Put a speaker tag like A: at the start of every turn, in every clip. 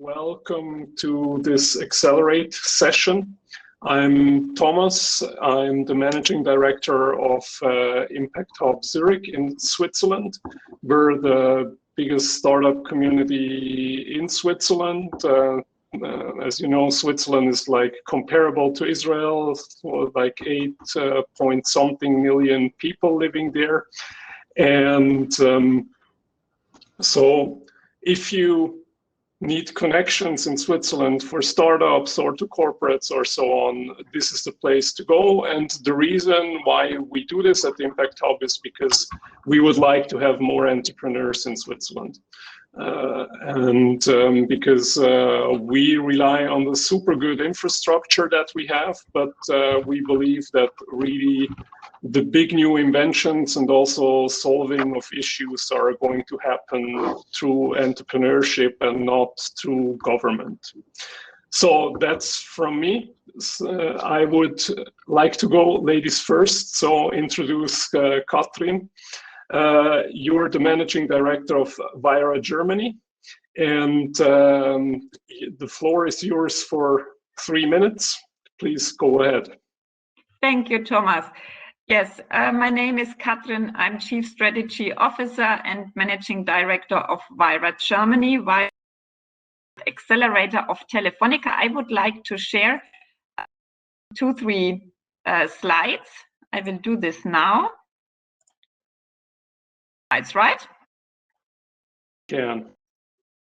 A: Welcome to this Accelerate session. I'm Thomas. I'm the Managing Director of Impact Hub Zurich in Switzerland. We're the biggest startup community in Switzerland. As you know, Switzerland is like comparable to Israel, so like 8 point something million people living there. And so if you need connections in Switzerland for startups or to corporates or so on, this is the place to go. And the reason why we do this at the Impact Hub is because we would like to have more entrepreneurs in Switzerland. Because we rely on the super good infrastructure that we have, but we believe that really the big new inventions and also solving of issues are going to happen through entrepreneurship and not through government. So that's from me. I would like to go ladies first, so introduce Katrin. You're the Managing Director of Wayra Germany, and the floor is yours for 3 minutes. Please go ahead.
B: Thank you, Thomas. Yes, my name is Katrin. I'm Chief Strategy Officer and Managing Director of Wayra Germany, Wayra Accelerator of Telefonica. I would like to share 2-3 slides. I will do this now. Slides, right?
A: Yeah.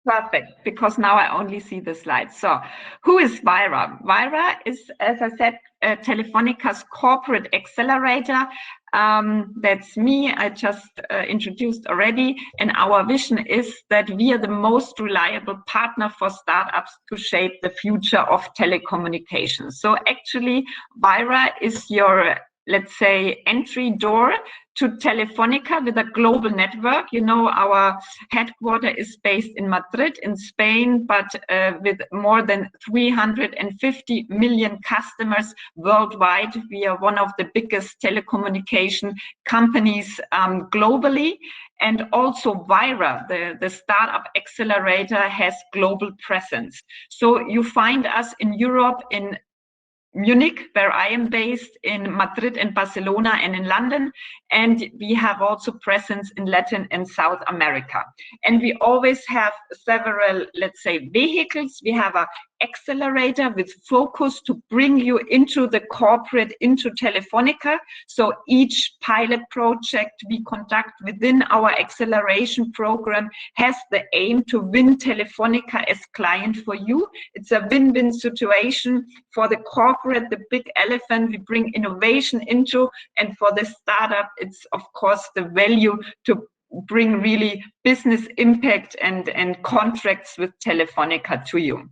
B: Perfect, because now I only see the slides. So, who is Wayra? Wayra is, as I said, Telefonica's corporate accelerator. That's me. I just introduced already. And our vision is that we are the most reliable partner for startups to shape the future of telecommunications. So actually, Wayra is your, let's say, entry door to Telefonica with a global network. You know, our headquarter is based in Madrid, in Spain, but with more than 350 million customers worldwide. We are one of the biggest telecommunication companies globally. And also Wayra, the startup accelerator, has global presence. So you find us in Europe, in Munich, where I am based, in Madrid and Barcelona and in London. And we have also presence in Latin and South America. And we always have several, let's say, vehicles. We have an accelerator with focus to bring you into the corporate, into Telefonica. So each pilot project we conduct within our acceleration program has the aim to win Telefonica as client for you. It's a win-win situation for the corporate, the big elephant we bring innovation into, and for the startup, it's of course the value to bring really business impact and contracts with Telefonica to you.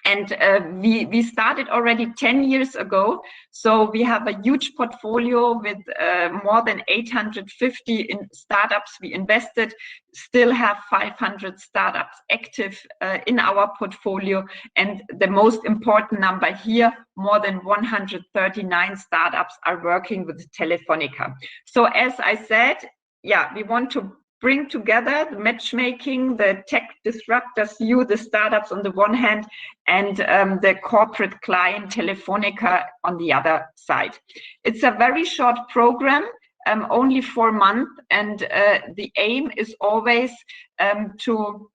B: And we started already 10 years ago. So we have a huge portfolio with more than 850 in startups we invested, still have 500 startups active in our portfolio. And the most important number here, more than 139 startups are working with Telefonica. So as I said, yeah, we want to bring together the matchmaking, the tech disruptors, you, the startups on the one hand, and the corporate client Telefonica on the other side. It's a very short program, only 4 months, and the aim is always to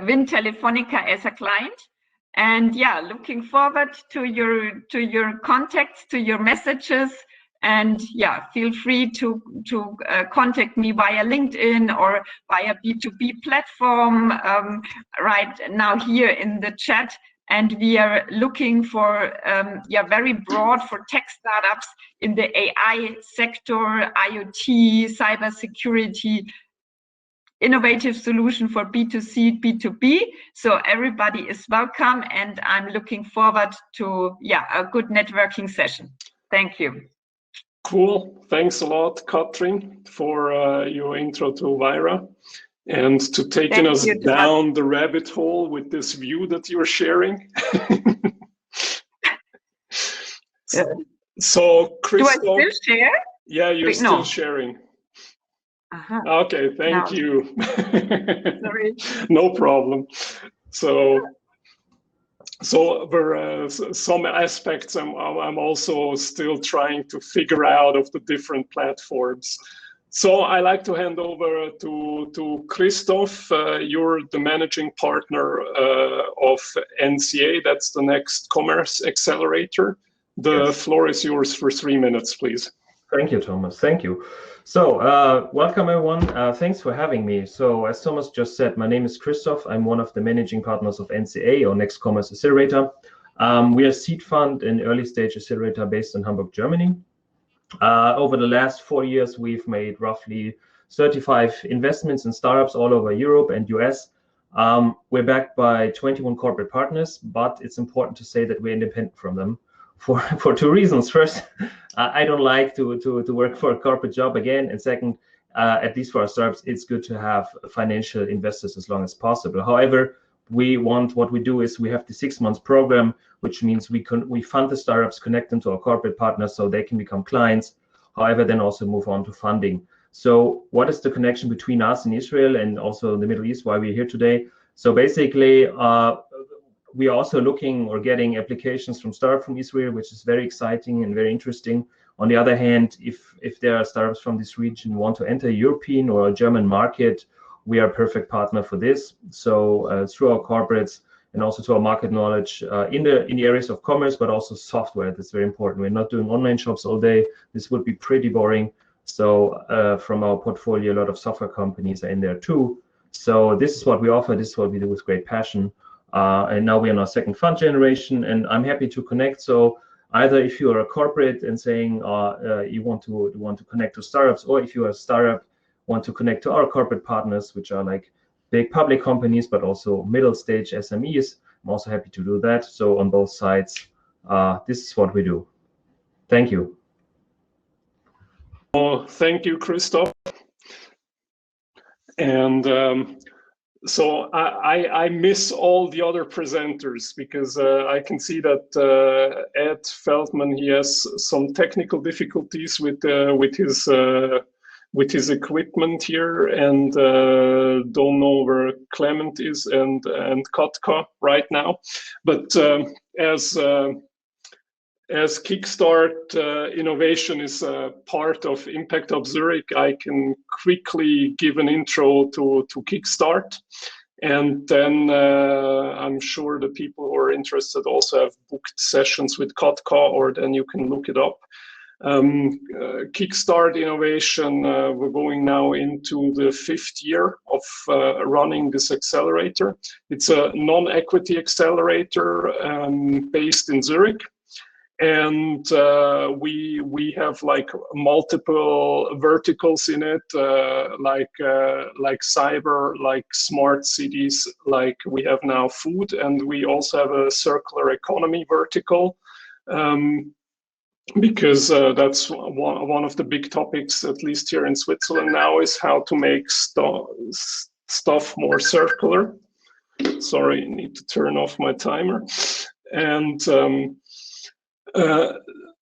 B: win Telefonica as a client. And yeah, looking forward to your contacts, to your messages, and yeah, feel free to contact me via LinkedIn or via B2B platform right now here in the chat. And we are looking for very broad for tech startups in the AI sector, IoT, cybersecurity, innovative solution for B2C, B2B. So everybody is welcome, and I'm looking forward to a good networking session. Thank you.
A: Cool. Thanks a lot, Katrin, for your intro to Wayra and to taking us down the rabbit hole with this view that you're sharing. So, Christoph,
B: do I still share?
A: Yeah, you're still sharing. Okay, thank you.
B: Sorry.
A: No problem. So there are some aspects I'm also still trying to figure out of the different platforms. So I like to hand over to Christoph. You're the managing partner of NCA. That's the Next Commerce Accelerator. The floor is yours for 3 minutes, please.
C: Thank you, Thomas. Thank you. So welcome, everyone. Thanks for having me. So as Thomas just said, my name is Christoph. I'm one of the managing partners of NCA, or Next Commerce Accelerator. We are a seed fund and early stage accelerator based in Hamburg, Germany. Over the last 4 years, we've made roughly 35 investments in startups all over Europe and US. We're backed by 21 corporate partners, but it's important to say that we're independent from them for 2 reasons. First, I don't like to work for a corporate job again. And second, at least for our startups, it's good to have financial investors as long as possible. However, what we do is we have the 6 months program, which means we fund the startups, connect them to our corporate partners so they can become clients. However, then also move on to funding. So what is the connection between us and Israel and also the Middle East, why we're here today? So basically, we are also looking or getting applications from startups from Israel, which is very exciting and very interesting. On the other hand, if there are startups from this region who want to enter a European or a German market, we are a perfect partner for this. So through our corporates and also to our market knowledge in the areas of commerce, but also software, that's very important. We're not doing online shops all day. This would be pretty boring. So from our portfolio, a lot of software companies are in there too. So this is what we offer. This is what we do with great passion. And now we're in our second fund generation, and I'm happy to connect. So either if you are a corporate and saying you want to connect to startups, or if you are a startup, want to connect to our corporate partners, which are like big public companies, but also middle stage SMEs, I'm also happy to do that. So on both sides, this is what we do. Thank you.
A: Oh, thank you, Christoph. And so I miss all the other presenters because I can see that Ed Feldman, he has some technical difficulties with his equipment here, and don't know where Clement is and Katka right now. But as Kickstart innovation is part of Impact Hub Zurich, I can quickly give an intro to Kickstart. And then I'm sure the people who are interested also have booked sessions with Katka, or then you can look it up. Kickstart innovation, we're going now into the 5th year of running this accelerator. It's a non-equity accelerator based in Zurich. And we have like multiple verticals in it, like cyber, like smart cities, like we have now food, and we also have a circular economy vertical, because that's one of the big topics, at least here in Switzerland now, is how to make stuff more circular. Sorry, I need to turn off my timer. And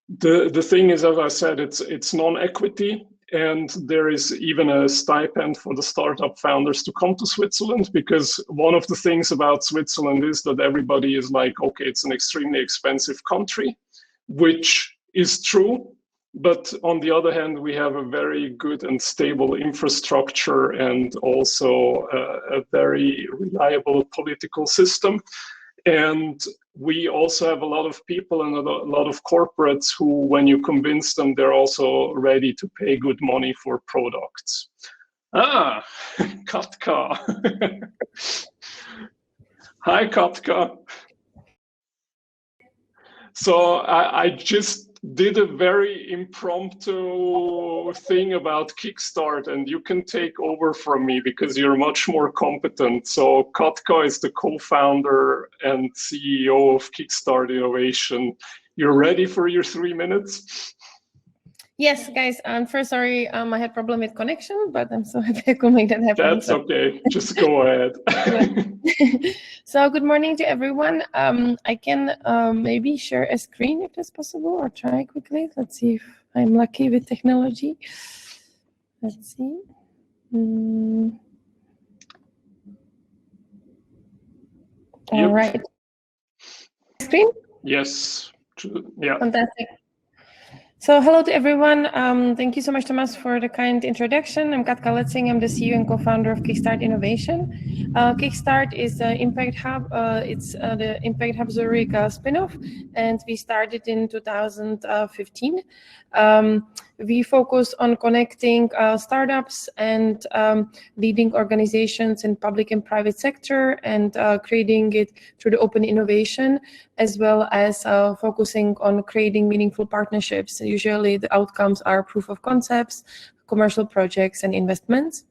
A: the thing is, as I said, it's non-equity, and there is even a stipend for the startup founders to come to Switzerland, because one of the things about Switzerland is that everybody is like, okay, it's an extremely expensive country, which is true. But on the other hand, we have a very good and stable infrastructure, and also a very reliable political system. And we also have a lot of people and a lot of corporates who, when you convince them, they're also ready to pay good money for products. Ah, Katka. Hi, Katka. So I just did a very impromptu thing about Kickstart, and you can take over from me because you're much more competent. So Katka is the co-founder and CEO of Kickstart Innovation. You're ready for your 3 minutes?
D: Yes, guys, I'm first sorry, I had problem with connection, but I'm so happy I could make that happen.
A: That's okay, just go ahead.
D: So good morning to everyone. I can maybe share a screen if that's possible, or try quickly. Let's see if I'm lucky with technology. Let's see. All right. Screen?
A: Yes. Yeah.
D: Fantastic. So hello to everyone. Thank you so much, Thomas, for the kind introduction. I'm Katka Letzing. I'm the CEO and co-founder of Kickstart Innovation. Kickstart is the Impact Hub. It's the Impact Hub Zurich spin-off, and we started in 2015. We focus on connecting startups and leading organizations in public and private sector, and creating it through the open innovation, as well as focusing on creating meaningful partnerships. Usually the outcomes are proof of concepts, commercial projects, and investments.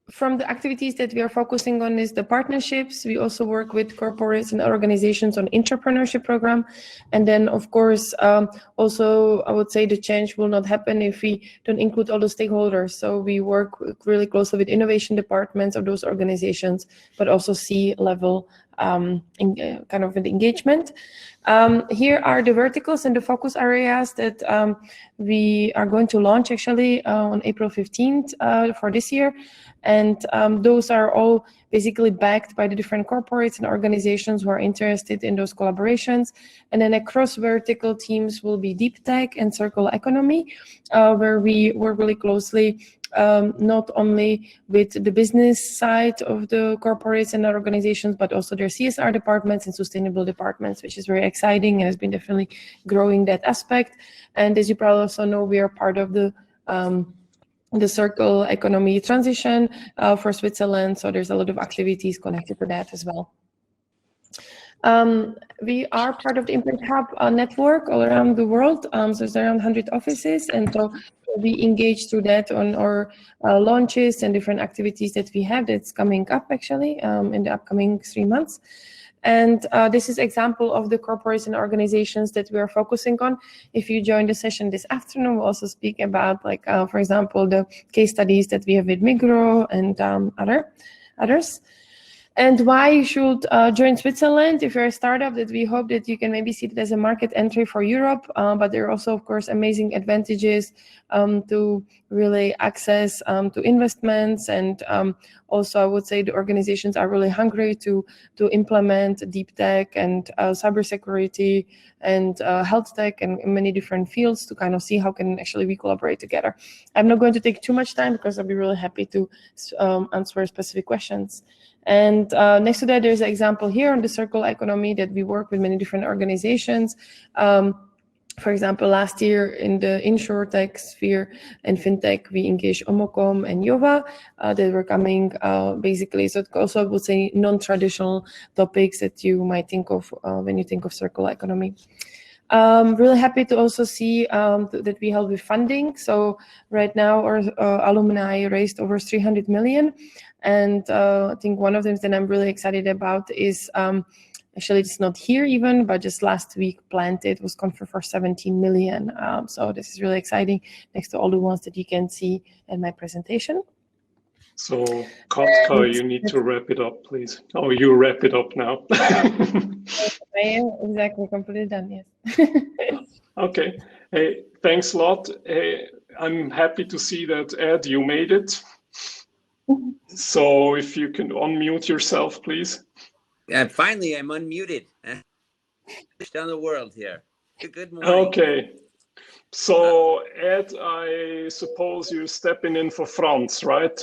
D: From the activities that we are focusing on is the partnerships. We also work with corporates and organizations on entrepreneurship program. And then, of course, also, I would say the change will not happen if we don't include all the stakeholders. So we work really closely with innovation departments of those organizations, but also C-level kind of an engagement. Here are the verticals and the focus areas that we are going to launch actually on April 15th for this year. And those are all basically backed by the different corporates and organizations who are interested in those collaborations. And then across vertical teams will be deep tech and circular economy, where we work really closely not only with the business side of the corporates and organizations, but also their CSR departments and sustainable departments, which is very exciting and has been definitely growing that aspect. And as you probably also know, we are part of the circle economy transition for Switzerland. So there's a lot of activities connected to that as well. We are part of the Impact Hub network all around the world. So there's around 100 offices. And so we engage through that on our launches and different activities that we have that's coming up actually in the upcoming 3 months. And this is example of the corporates and organizations that we are focusing on. If you join the session this afternoon, we'll also speak about, like, for example, the case studies that we have with Migros and others. And why you should join Switzerland if you're a startup, that we hope that you can maybe see it as a market entry for Europe, but there are also, of course, amazing advantages to really access to investments. And also, I would say the organizations are really hungry to implement deep tech and cybersecurity and health tech and in many different fields to kind of see how can actually we collaborate together. I'm not going to take too much time because I'll be really happy to answer specific questions. And next to that, there's an example here on the circular economy that we work with many different organizations. For example, last year in the insurtech sphere and fintech, we engaged Omocom and Yova that were coming basically. So also I would say non-traditional topics that you might think of when you think of circular economy. Really happy to also see that we help with funding. So right now our alumni raised over 300 million. And I think one of them that I'm really excited about is actually it's not here even, but just last week Planted was confirmed for 17 million. So this is really exciting next to all the ones that you can see in my presentation.
A: So Katka, you need to wrap it up, please. Oh, you wrap it up now.
D: I am exactly completely done, yes.
A: Okay, hey, thanks a lot. Hey, I'm happy to see that, Ed, you made it. So if you can unmute yourself, please.
E: Finally, I'm unmuted. Down the world here. Good morning.
A: Okay. So Ed, I suppose you're stepping in for Franz, right?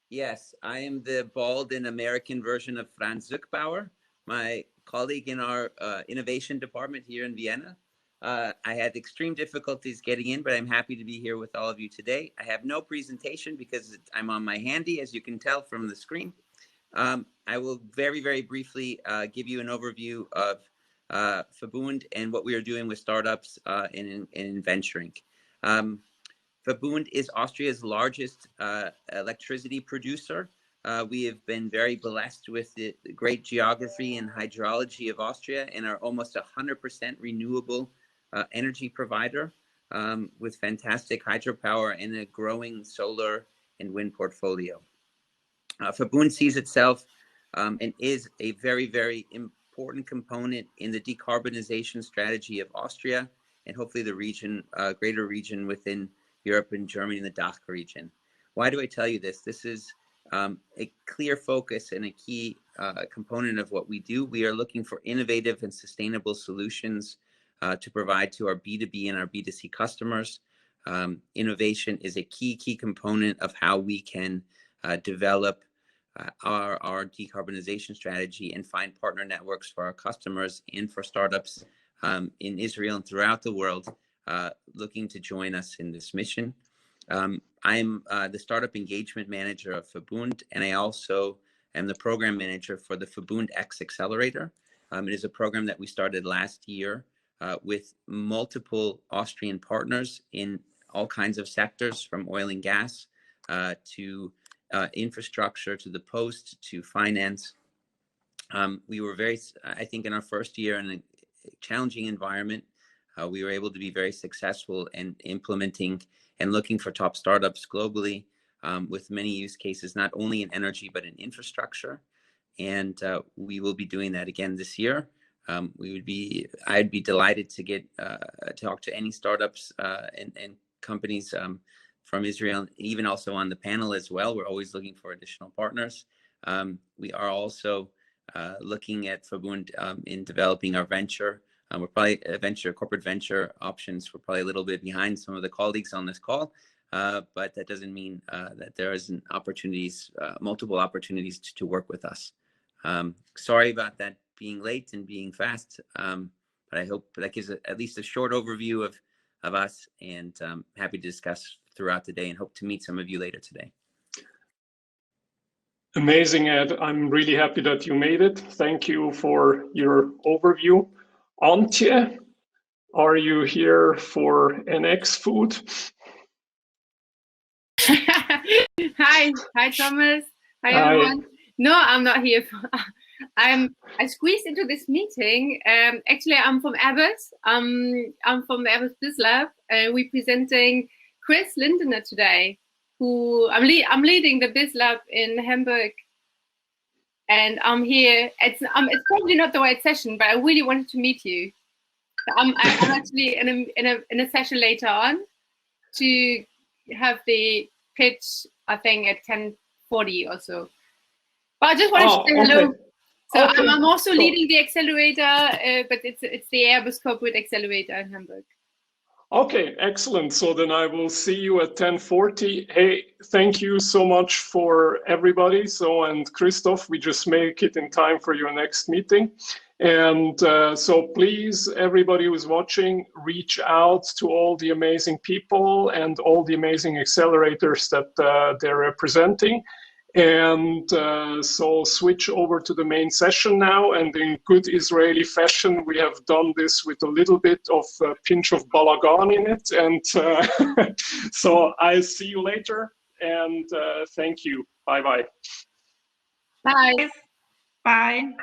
E: Yes, I am the bald and American version of Franz Zuckbauer, my colleague in our innovation department here in Vienna. I had extreme difficulties getting in, but I'm happy to be here with all of you today. I have no presentation because I'm on my handy, as you can tell from the screen. I will very, very briefly give you an overview of Verbund and what we are doing with startups in venturing. Verbund is Austria's largest electricity producer. We have been very blessed with the great geography and hydrology of Austria and are almost 100% renewable energy provider with fantastic hydropower and a growing solar and wind portfolio. Verbund sees itself and is a very, very important component in the decarbonization strategy of Austria and hopefully the region, greater region within Europe and Germany and the DACH region. Why do I tell you this? This is a clear focus and a key component of what we do. We are looking for innovative and sustainable solutions to provide to our B2B and our B2C customers. Innovation is a key component of how we can develop our decarbonization strategy and find partner networks for our customers and for startups in Israel and throughout the world looking to join us in this mission. I'm the Startup Engagement Manager of Verbund, and I also am the Program Manager for the Verbund X Accelerator. It is a program that we started last year with multiple Austrian partners in all kinds of sectors, from oil and gas to infrastructure, to the post, to finance. We were I think in our first year in a challenging environment, we were able to be very successful in implementing and looking for top startups globally with many use cases, not only in energy, but in infrastructure. And we will be doing that again this year. I'd be delighted to talk to any startups and companies from Israel, even also on the panel as well. We're always looking for additional partners. We are also looking at Verbund in developing our venture. We're probably corporate venture options. We're probably a little bit behind some of the colleagues on this call, but that doesn't mean that there isn't multiple opportunities to work with us. Sorry about that being late and being fast, but I hope that gives at least a short overview of us, and happy to discuss throughout the day and hope to meet some of you later today.
A: Amazing, Ed. I'm really happy that you made it. Thank you for your overview. Antje, are you here for NX Food?
F: Hi, Thomas. Hi, everyone. No, I'm not here. I squeezed into this meeting. Actually, I'm from Airbus. I'm from the Airbus Biz Lab. We're presenting Chris Lindener today, who I'm leading the Biz Lab in Hamburg. And I'm here. It's probably not the right session, but I really wanted to meet you. I'm actually in a session later on to have the pitch, I think at 10:40 or so. But I just wanted to say hello.
A: Okay.
F: So
A: okay.
F: I'm also leading the accelerator, but it's the Airbus Corporate Accelerator in Hamburg.
A: Okay, excellent. So then I will see you at 10:40. Hey, thank you so much for everybody. So, and Christoph, we just make it in time for your next meeting. And so please, everybody who's watching, reach out to all the amazing people and all the amazing accelerators that they're representing. And so switch over to the main session now, and in good Israeli fashion, we have done this with a little bit of a pinch of balagan in it. And so I'll see you later, and thank you. Bye-bye.
F: Bye.
B: Bye.